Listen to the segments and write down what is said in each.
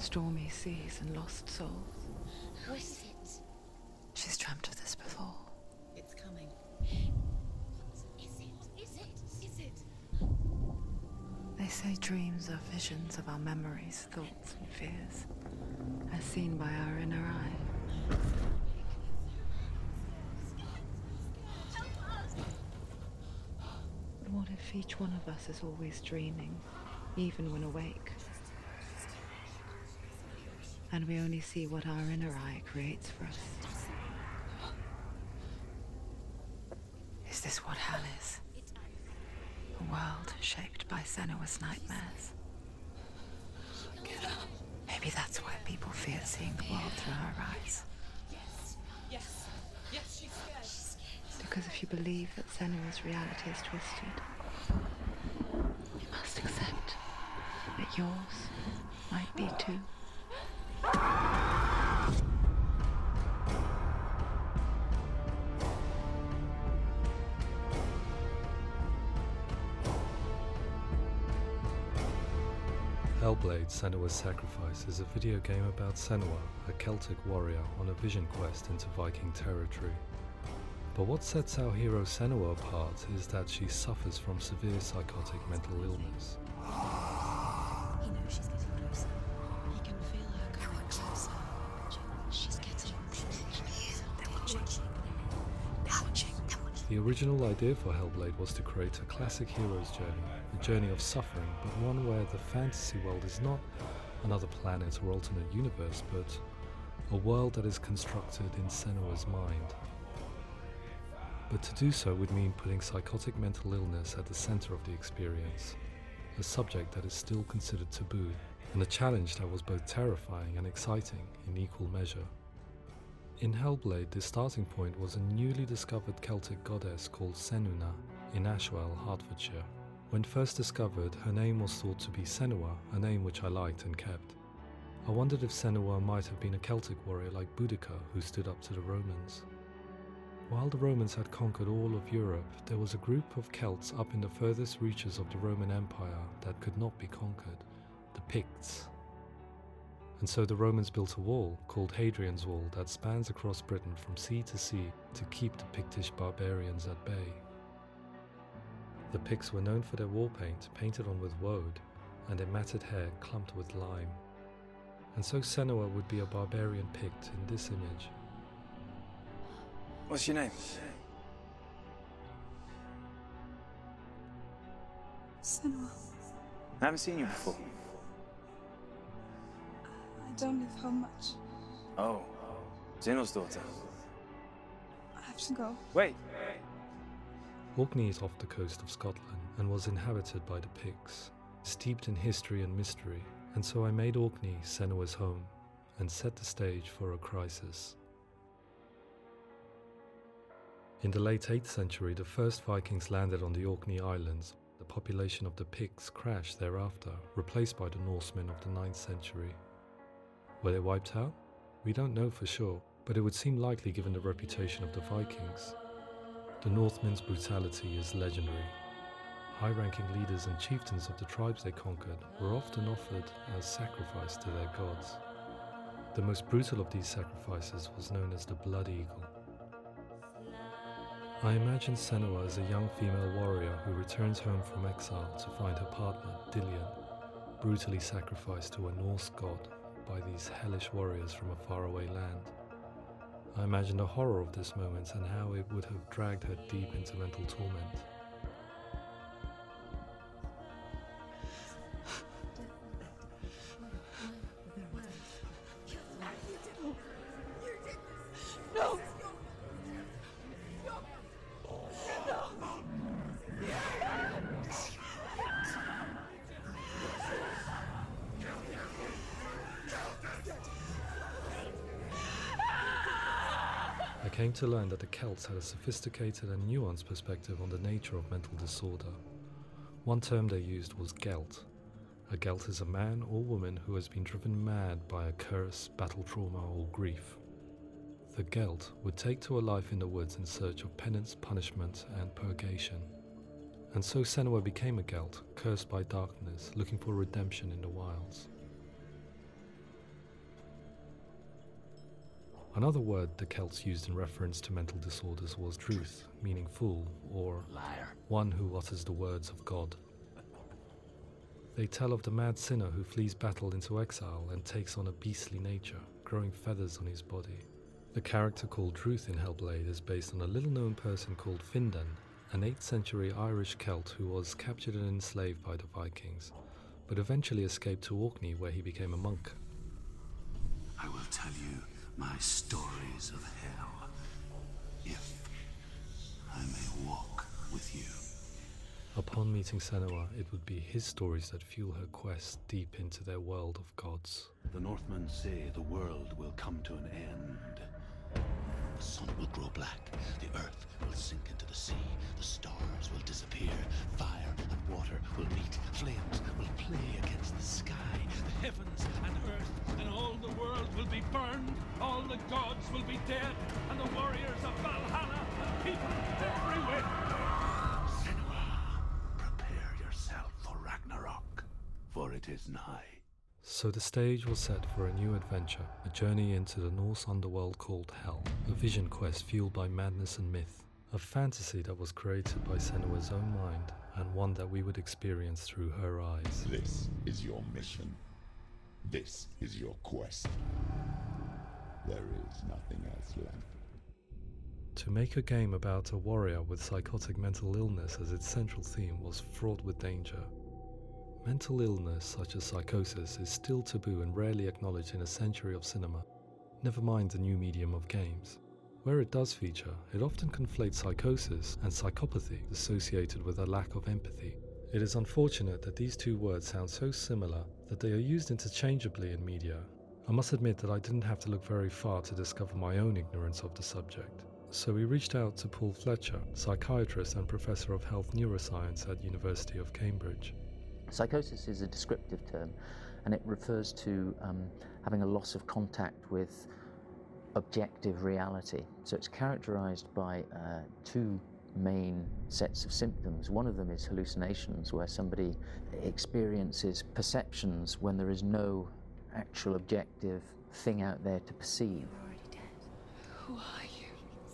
stormy seas and lost souls. Who is it? She's dreamt of this before. It's coming. Is it? Is it? Is it? They say dreams are visions of our memories, thoughts and fears, as seen by our inner eye. But what if each one of us is always dreaming, even when awake? And we only see what our inner eye creates for us. Is this what hell is? A world shaped by Senua's nightmares. Maybe that's why people fear seeing the world through her eyes. Yes, she's scared. Because if you believe that Senua's reality is twisted, you must accept that yours might be too. Hellblade: Senua's Sacrifice is a video game about Senua, a Celtic warrior on a vision quest into Viking territory. But what sets our hero Senua apart is that she suffers from severe psychotic mental illness. He knows she's getting closer. He can feel her coming closer. She's getting closer. The original idea for Hellblade was to create a classic hero's journey, a journey of suffering, but one where the fantasy world is not another planet or alternate universe, but a world that is constructed in Senua's mind. But to do so would mean putting psychotic mental illness at the center of the experience, a subject that is still considered taboo, and a challenge that was both terrifying and exciting in equal measure. In Hellblade, the starting point was a newly discovered Celtic goddess called Senuna in Ashwell, Hertfordshire. When first discovered, her name was thought to be Senua, a name which I liked and kept. I wondered if Senua might have been a Celtic warrior like Boudica, who stood up to the Romans. While the Romans had conquered all of Europe, there was a group of Celts up in the furthest reaches of the Roman Empire that could not be conquered, the Picts. And so the Romans built a wall, called Hadrian's Wall, that spans across Britain from sea to sea to keep the Pictish barbarians at bay. The Picts were known for their war paint, painted on with woad, and their matted hair clumped with lime. And so Senua would be a barbarian Pict in this image. What's your name? Senua. I haven't seen you before. I don't live home much. Oh, Zeno's daughter. I have to go. Wait. Orkney is off the coast of Scotland and was inhabited by the Picts, steeped in history and mystery, and so I made Orkney Senua's home and set the stage for a crisis. In the late 8th century, the first Vikings landed on the Orkney Islands. The population of the Picts crashed thereafter, replaced by the Norsemen of the 9th century. Were they wiped out? We don't know for sure, but it would seem likely given the reputation of the Vikings. The Northmen's brutality is legendary. High-ranking leaders and chieftains of the tribes they conquered were often offered as sacrifice to their gods. The most brutal of these sacrifices was known as the Blood Eagle. I imagine Senua as a young female warrior who returns home from exile to find her partner, Dillion, brutally sacrificed to a Norse god by these hellish warriors from a faraway land. I imagine the horror of this moment and how it would have dragged her deep into mental torment. No! I came to learn that the Celts had a sophisticated and nuanced perspective on the nature of mental disorder. One term they used was Gelt. A Gelt is a man or woman who has been driven mad by a curse, battle trauma, or grief. The Gelt would take to a life in the woods in search of penance, punishment, and purgation. And so Senua became a Gelt, cursed by darkness, looking for redemption in the wilds. Another word the Celts used in reference to mental disorders was druth, meaning fool, or Liar. one who utters the words of God. They tell of the mad sinner who flees battle into exile and takes on a beastly nature, growing feathers on his body. The character called Druth in Hellblade is based on a little-known person called Findan, an 8th century Irish Celt who was captured and enslaved by the Vikings, but eventually escaped to Orkney where he became a monk. I will tell you my stories of hell, if I may walk with you. Upon meeting Senua, it would be his stories that fuel her quest deep into their world of gods. The Northmen say the world will come to an end. The sun will grow black, the earth will sink into the sea, the stars will disappear, fire and water will meet, flames will play against the sky, the heavens and earth and all the world will be burned, all the gods will be dead, and the warriors of Valhalla and people everywhere. Senua, prepare yourself for Ragnarok, for it is nigh. So the stage was set for a new adventure, a journey into the Norse underworld called Hell, a vision quest fueled by madness and myth, a fantasy that was created by Senua's own mind, and one that we would experience through her eyes. This is your mission. This is your quest. There is nothing else left. To make a game about a warrior with psychotic mental illness as its central theme was fraught with danger. Mental illness such as psychosis is still taboo and rarely acknowledged in a century of cinema, never mind the new medium of games. Where it does feature, it often conflates psychosis and psychopathy associated with a lack of empathy. It is unfortunate that these two words sound so similar that they are used interchangeably in media. I must admit that I didn't have to look very far to discover my own ignorance of the subject. So we reached out to Paul Fletcher, psychiatrist and professor of health neuroscience at University of Cambridge. Psychosis is a descriptive term, and it refers to having a loss of contact with objective reality. So it's characterized by two main sets of symptoms. One of them is hallucinations, where somebody experiences perceptions when there is no actual objective thing out there to perceive. You're already dead. Who are you?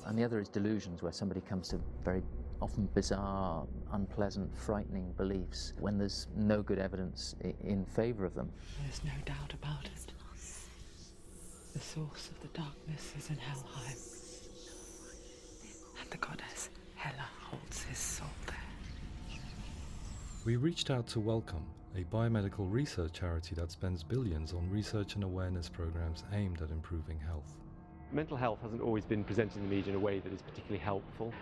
And the other is delusions, where somebody comes to very often bizarre, unpleasant, frightening beliefs when there's no good evidence in favor of them. There's no doubt about it. The source of the darkness is in Helheim. And the goddess Hela holds his soul there. We reached out to Welcome, a biomedical research charity that spends billions on research and awareness programs aimed at improving health. Mental health hasn't always been presented in the media in a way that is particularly helpful.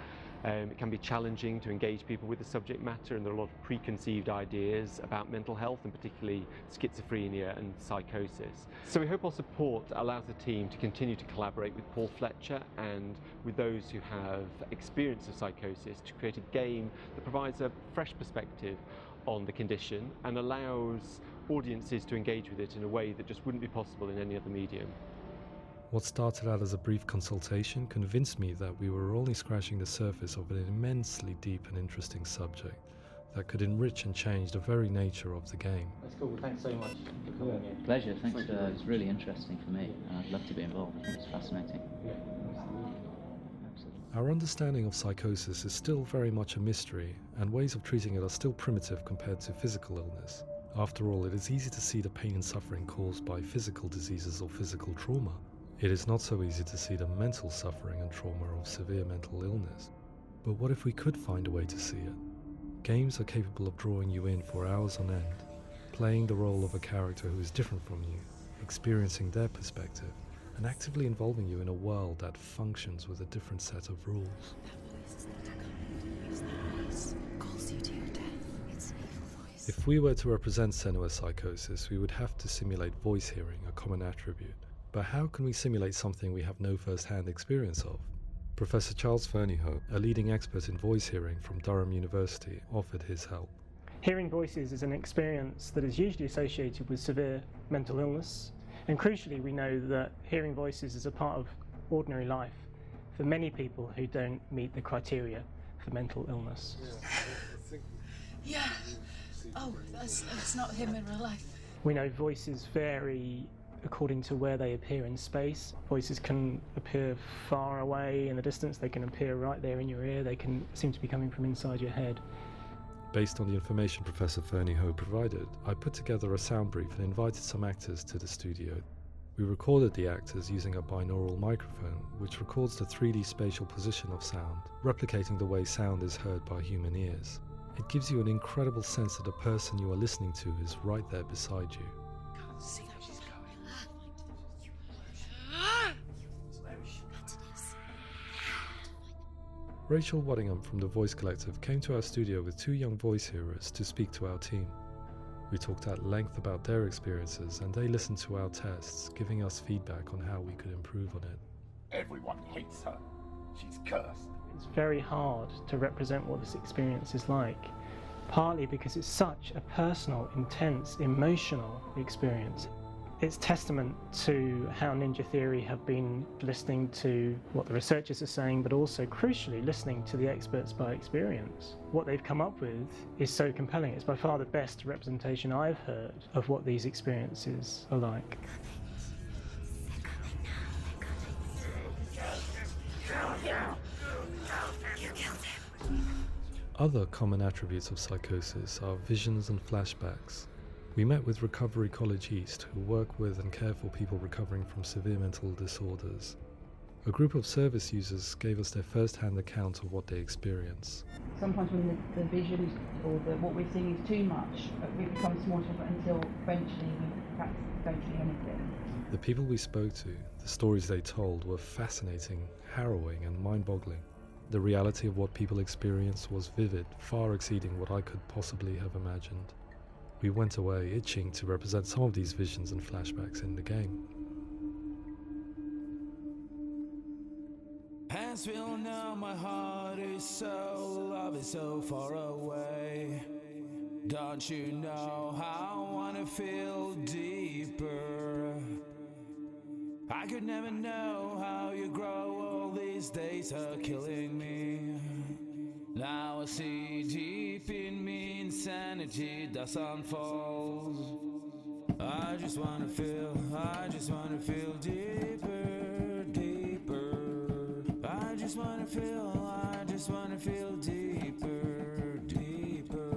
It can be challenging to engage people with the subject matter, and there are a lot of preconceived ideas about mental health, and particularly schizophrenia and psychosis. So we hope our support allows the team to continue to collaborate with Paul Fletcher and with those who have experience of psychosis to create a game that provides a fresh perspective on the condition and allows audiences to engage with it in a way that just wouldn't be possible in any other medium. What started out as a brief consultation convinced me that we were only scratching the surface of an immensely deep and interesting subject that could enrich and change the very nature of the game. That's cool. Thanks so much for coming here. Pleasure. Thanks. It's really interesting for me, and I'd love to be involved. I think it's fascinating. Absolutely. Our understanding of psychosis is still very much a mystery, and ways of treating it are still primitive compared to physical illness. After all, it is easy to see the pain and suffering caused by physical diseases or physical trauma. It is not so easy to see the mental suffering and trauma of severe mental illness. But what if we could find a way to see it? Games are capable of drawing you in for hours on end, playing the role of a character who is different from you, experiencing their perspective, and actively involving you in a world that functions with a different set of rules. That voice is not a command. Use that voice. Calls you to your death. It's an evil voice. If we were to represent Senua's psychosis, we would have to simulate voice hearing, a common attribute. But how can we simulate something we have no first-hand experience of? Professor Charles Fernyhough, a leading expert in voice hearing from Durham University, offered his help. Hearing voices is an experience that is usually associated with severe mental illness, and crucially we know that hearing voices is a part of ordinary life for many people who don't meet the criteria for mental illness. Yeah. Oh, that's not him in real life. We know voices vary according to where they appear in space. Voices can appear far away in the distance, they can appear right there in your ear, they can seem to be coming from inside your head. Based on the information Professor Fernie Ho provided, I put together a sound brief and invited some actors to the studio. We recorded the actors using a binaural microphone, which records the 3D spatial position of sound, replicating the way sound is heard by human ears. It gives you an incredible sense that the person you are listening to is right there beside you. Can't see how she's going. Rachel Waddingham from the Voice Collective came to our studio with 2 young voice hearers to speak to our team. We talked at length about their experiences and they listened to our tests, giving us feedback on how we could improve on it. Everyone hates her. She's cursed. It's very hard to represent what this experience is like, partly because it's such a personal, intense, emotional experience. It's testament to how Ninja Theory have been listening to what the researchers are saying, but also, crucially, listening to the experts by experience. What they've come up with is so compelling. It's by far the best representation I've heard of what these experiences are like. Other common attributes of psychosis are visions and flashbacks. We met with Recovery College East, who work with and care for people recovering from severe mental disorders. A group of service users gave us their first-hand account of what they experience. Sometimes when the visions or what we're seeing is too much, it becomes more difficult until eventually we perhaps don't see anything. The people we spoke to, the stories they told, were fascinating, harrowing and mind-boggling. The reality of what people experienced was vivid, far exceeding what I could possibly have imagined. We went away itching to represent some of these visions and flashbacks in the game. As we all know, my heart is so, love is so far away. Don't you know how I wanna feel deeper? I could never know how you grow, all these days are killing me. Now I see deep in me insanity does unfold. I just wanna feel deeper, deeper. I just wanna feel deeper, deeper.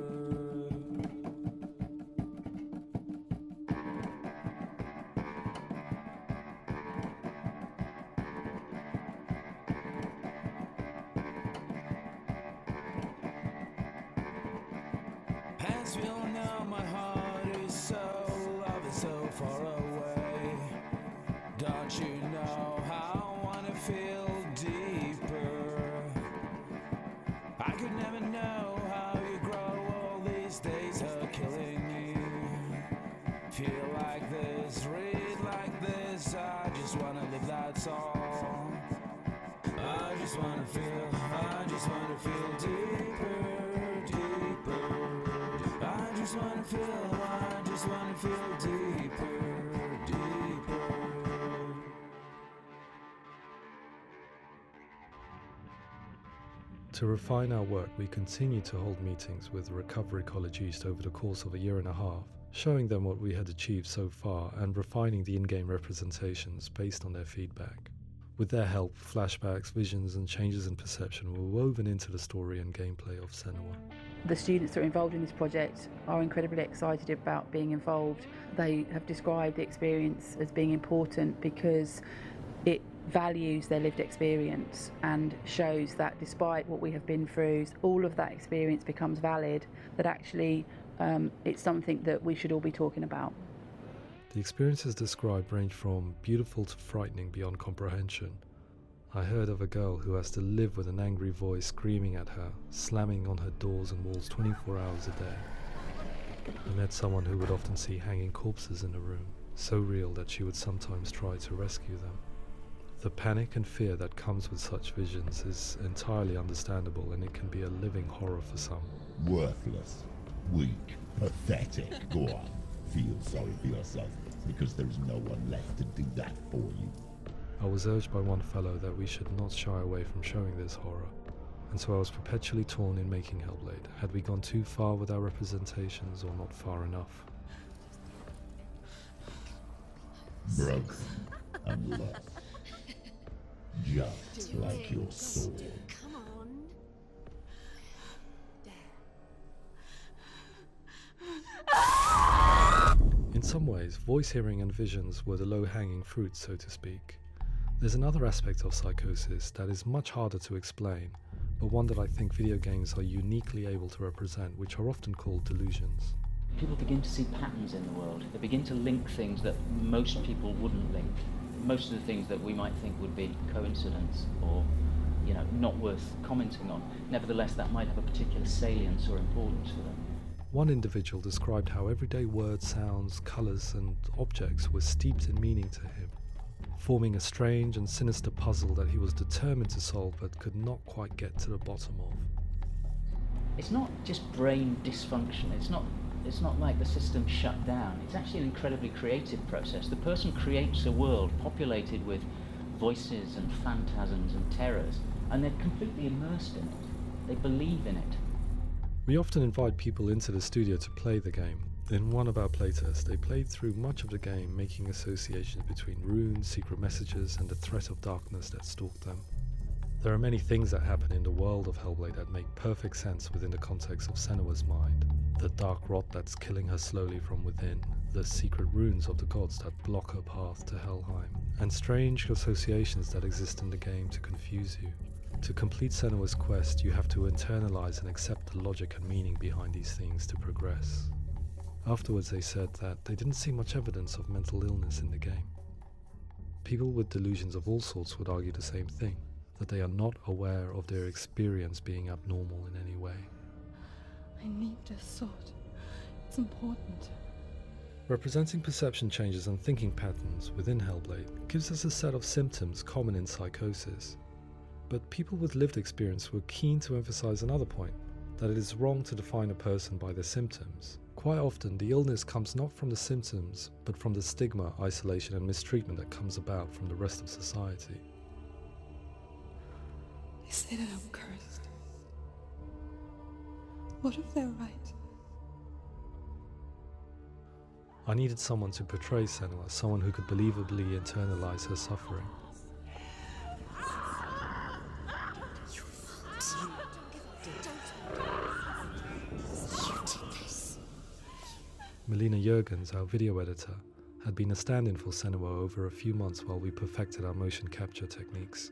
As we all know, my heart is so, love is so far away. Don't you know how I wanna feel deeper? I could never know how you grow, all these days are killing me. Feel like this, read like this, I just wanna live that song. I just wanna feel deeper, deeper. I just wanna feel deeper, deeper. To refine our work, we continue to hold meetings with Recovery College East over the course of a year and a half, showing them what we had achieved so far and refining the in-game representations based on their feedback. With their help, flashbacks, visions and changes in perception were woven into the story and gameplay of Senua. The students that are involved in this project are incredibly excited about being involved. They have described the experience as being important because it values their lived experience and shows that despite what we have been through, all of that experience becomes valid, that actually it's something that we should all be talking about. The experiences described range from beautiful to frightening beyond comprehension. I heard of a girl who has to live with an angry voice screaming at her, slamming on her doors and walls 24 hours a day. I met someone who would often see hanging corpses in a room, so real that she would sometimes try to rescue them. The panic and fear that comes with such visions is entirely understandable, and it can be a living horror for some. Worthless, weak, pathetic. Go on, feel sorry for yourself, because there is no one left to do that for you. I was urged by one fellow that we should not shy away from showing this horror, and so I was perpetually torn in making Hellblade. Had we gone too far with our representations or not far enough? Brave. broken and lost. Just like your soul. Come on. In some ways, voice hearing and visions were the low-hanging fruit, so to speak. There's another aspect of psychosis that is much harder to explain, but one that I think video games are uniquely able to represent, which are often called delusions. People begin to see patterns in the world. They begin to link things that most people wouldn't link. Most of the things that we might think would be coincidence or, not worth commenting on. Nevertheless, that might have a particular salience or importance for them. One individual described how everyday words, sounds, colours and objects were steeped in meaning to him, forming a strange and sinister puzzle that he was determined to solve but could not quite get to the bottom of. It's not just brain dysfunction. It's not like the system shut down. It's actually an incredibly creative process. The person creates a world populated with voices and phantasms and terrors, and they're completely immersed in it. They believe in it. We often invite people into the studio to play the game. In one of our playtests, they played through much of the game, making associations between runes, secret messages, and the threat of darkness that stalked them. There are many things that happen in the world of Hellblade that make perfect sense within the context of Senua's mind. The dark rot that's killing her slowly from within, the secret runes of the gods that block her path to Helheim, and strange associations that exist in the game to confuse you. To complete Senua's quest, you have to internalize and accept the logic and meaning behind these things to progress. Afterwards, they said that they didn't see much evidence of mental illness in the game. People with delusions of all sorts would argue the same thing, that they are not aware of their experience being abnormal in any way. I need this sword. It's important. Representing perception changes and thinking patterns within Hellblade gives us a set of symptoms common in psychosis. But people with lived experience were keen to emphasize another point, that it is wrong to define a person by their symptoms. Quite often, the illness comes not from the symptoms, but from the stigma, isolation and mistreatment that comes about from the rest of society. They say that I'm cursed. What if they're right? I needed someone to portray Senua, someone who could believably internalize her suffering. Melina Jurgens, our video editor, had been a stand-in for Senua over a few months while we perfected our motion capture techniques.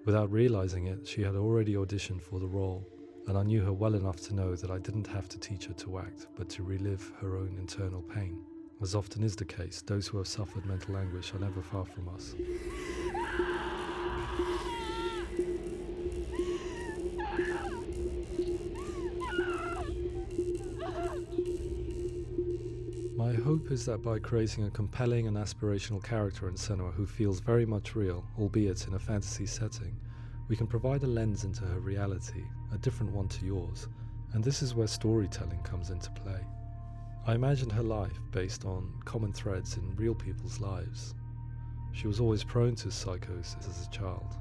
Without realizing it, she had already auditioned for the role, and I knew her well enough to know that I didn't have to teach her to act, but to relive her own internal pain. As often is the case, those who have suffered mental anguish are never far from us. My hope is that by creating a compelling and aspirational character in Senua who feels very much real, albeit in a fantasy setting, we can provide a lens into her reality, a different one to yours, and this is where storytelling comes into play. I imagined her life based on common threads in real people's lives. She was always prone to psychosis as a child.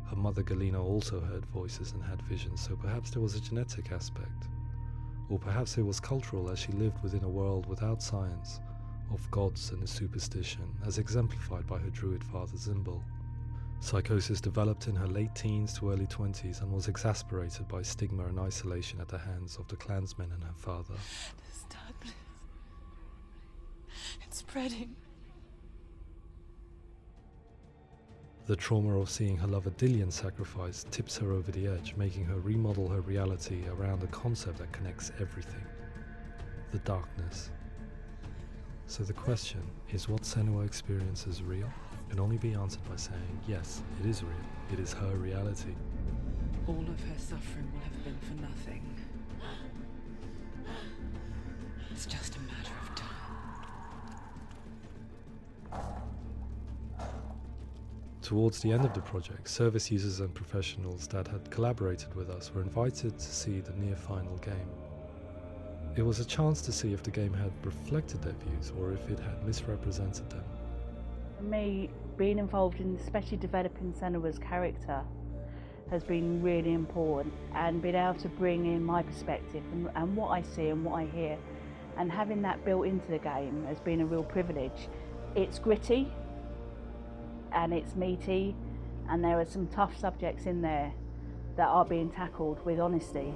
Her mother Galina also heard voices and had visions, so perhaps there was a genetic aspect. Or perhaps it was cultural, as she lived within a world without science, of gods and superstition, as exemplified by her druid father Zimble. Psychosis developed in her late teens to early 20s and was exasperated by stigma and isolation at the hands of the clansmen and her father. This darkness. It's spreading. The trauma of seeing her lover Dillion sacrificed tips her over the edge, making her remodel her reality around a concept that connects everything: the darkness. So the question, is what Senua experiences real? Can only be answered by saying, yes, it is real. It is her reality. All of her suffering will have been for nothing. It's just a matter of time. Towards the end of the project, service users and professionals that had collaborated with us were invited to see the near-final game. It was a chance to see if the game had reflected their views or if it had misrepresented them. For me, being involved in especially developing Senua's character has been really important, and being able to bring in my perspective and what I see and what I hear, and having that built into the game has been a real privilege, It's gritty and it's meaty, and there are some tough subjects in there that are being tackled with honesty.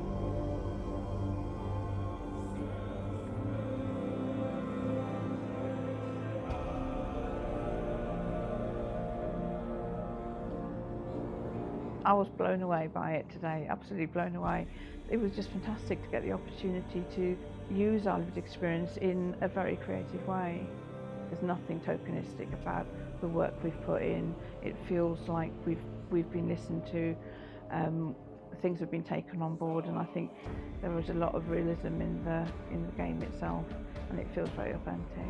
I was blown away by it today, absolutely blown away. It was just fantastic to get the opportunity to use our lived experience in a very creative way. There's nothing tokenistic about the work we've put in. It feels like we've been listened to, things have been taken on board, and I think there was a lot of realism in the game itself, and it feels very authentic.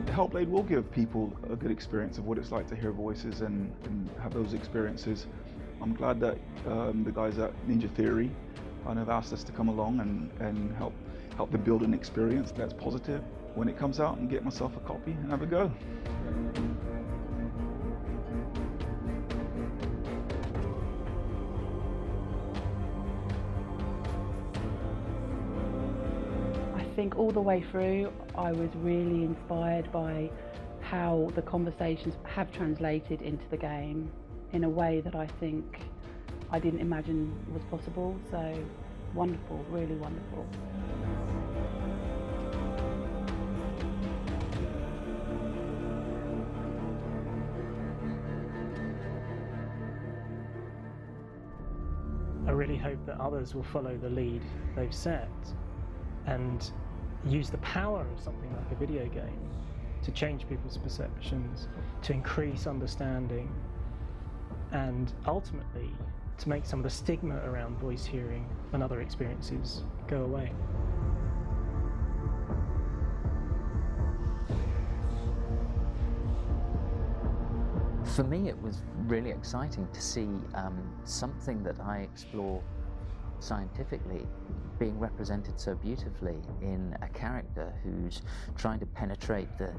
Hellblade will give people a good experience of what it's like to hear voices and have those experiences. I'm glad that the guys at Ninja Theory kind of asked us to come along and help them build an experience that's positive when it comes out, and get myself a copy and have a go. I think all the way through I was really inspired by how the conversations have translated into the game in a way that I think I didn't imagine was possible. So wonderful, really wonderful. I really hope that others will follow the lead they've set and use the power of something like a video game to change people's perceptions, to increase understanding, and ultimately to make some of the stigma around voice hearing and other experiences go away. For me, it was really exciting to see something that I explore scientifically being represented so beautifully in a character who's trying to penetrate the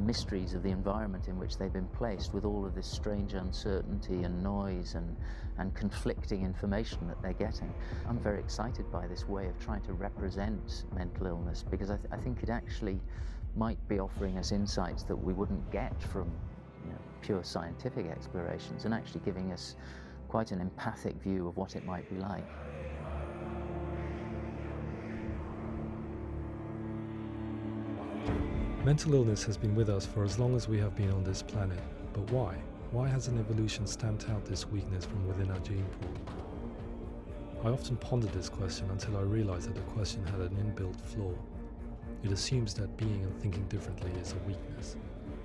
mysteries of the environment in which they've been placed, with all of this strange uncertainty and noise and conflicting information that they're getting. I'm very excited by this way of trying to represent mental illness, because I think it actually might be offering us insights that we wouldn't get from pure scientific explorations, and actually giving us quite an empathic view of what it might be like. Mental illness has been with us for as long as we have been on this planet, but why? Why hasn't evolution stamped out this weakness from within our gene pool? I often pondered this question until I realized that the question had an inbuilt flaw. It assumes that being and thinking differently is a weakness.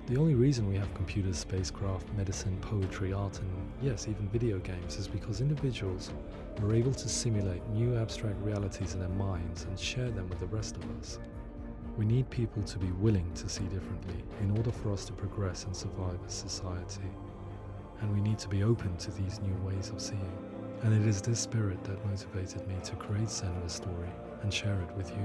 The only reason we have computers, spacecraft, medicine, poetry, art, and yes, even video games is because individuals are able to simulate new abstract realities in their minds and share them with the rest of us. We need people to be willing to see differently in order for us to progress and survive as society. And we need to be open to these new ways of seeing. And it is this spirit that motivated me to create Senua's story and share it with you.